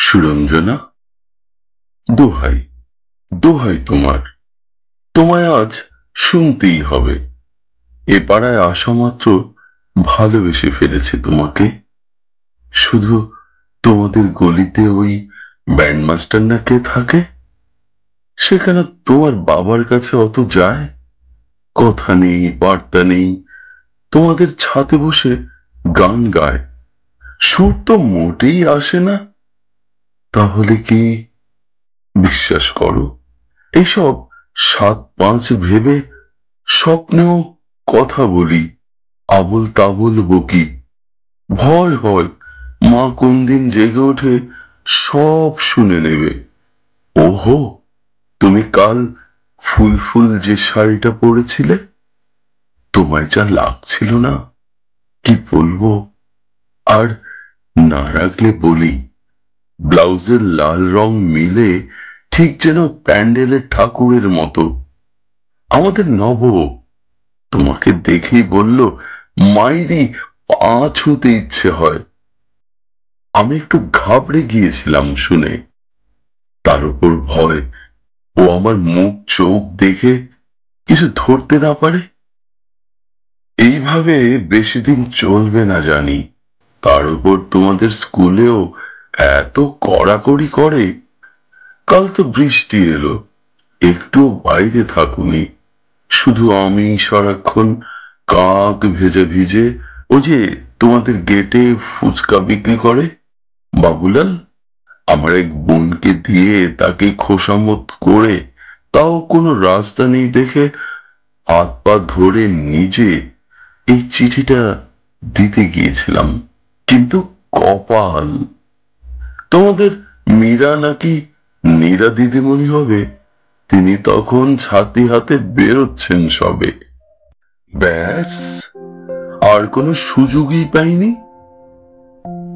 সুরঞ্জনা, দোহাই দোহাই তোমার, তোমায় আজ শুনতেই হবে। এ পাড়ায় আসা মাত্র ভালোবেসে ফেলেছে তোমাকে। শুধু তোমাদের গলিতে ওই ব্যান্ডমাস্টার না কে থাকে, সেখানে তোমার বাবার কাছে অত যায়? কথা নেই, বার্তা নেই, তোমাদের ছাদে বসে গান গায়। সুর তো মোটেই আসে না। তাহলে কি, বিশ্বাস করো, এইসব ৭-৫ ভেবে স্বপ্নেও কথা বলি, আবোল তাবোল বকি। ভয় হয় মা কোন দিন জেগে ওঠে সব শুনে নেবে। ওহো, তুমি কাল ফুল ফুল যে শাড়িটা পরেছিলে, তোমায় যা লাগছিল না, কি বলবো। আর না রাখলে বলি, ব্লাউজের লাল রং মিলে ঠিক যেন প্যান্ডেলের ঠাকুরের মতো। আমাদের নব তোমাকে দেখেই বলল, মাইরি পা ছুঁতে ইচ্ছে হয়। আমি একটু ঘাবড়ে গিয়েছিলাম শুনে। তার উপর ভয়, ও আমার মুখ চোখ দেখে কিছু ধরতে না পারে। এইভাবে বেশি দিন চলবে না জানি। তার উপর তোমাদের স্কুলেও এত কড়াকড়ি করে। কাল তো বৃষ্টি এলো, একটু বাইরে থাকুনি, শুধু আমি সারাক্ষণ কাক ভেজে ভিজে। ও যে তোমাদের গেটে ফুচকা বিক্রি করে, বাবুলাল, আমার এক বোনকে দিয়ে তাকে খোসামত করে, তাও কোনো রাস্তা নেই দেখে হাত পা ধরে নিজে এই চিঠিটা দিতে গিয়েছিলাম। কিন্তু কপাল, তোমাদের মীরা নাকি নীরা দিদিমণি হবে, তিনি তখন ছাতি হাতে বেরোচ্ছেন সবে। ব্যাস, আর কোনো সুযোগই পাইনি।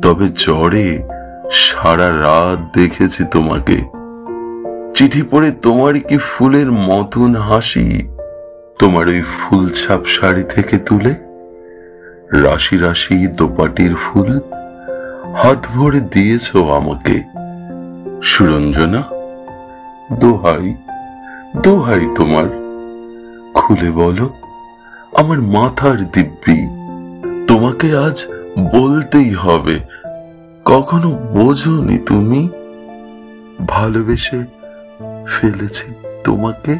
তবে জ্বরে সারা রাত দেখেছি তোমাকে। চিঠি পড়ে তোমার কি ফুলের মতন হাসি, তোমার ওই ফুল ছাপ শাড়ি থেকে তুলে রাশি রাশি দোপাটির ফুল হাত ভরে দিয়েছ আমাকে। সুরঞ্জনা, দোহাই দোহাই তোমার, খুলে বলো আমার মাথার দিব্যি। তোমাকে আজ বলতেই হবে, কখনো বোঝোনি তুমি, ভালোবেসে ফেলেছি তোমাকে।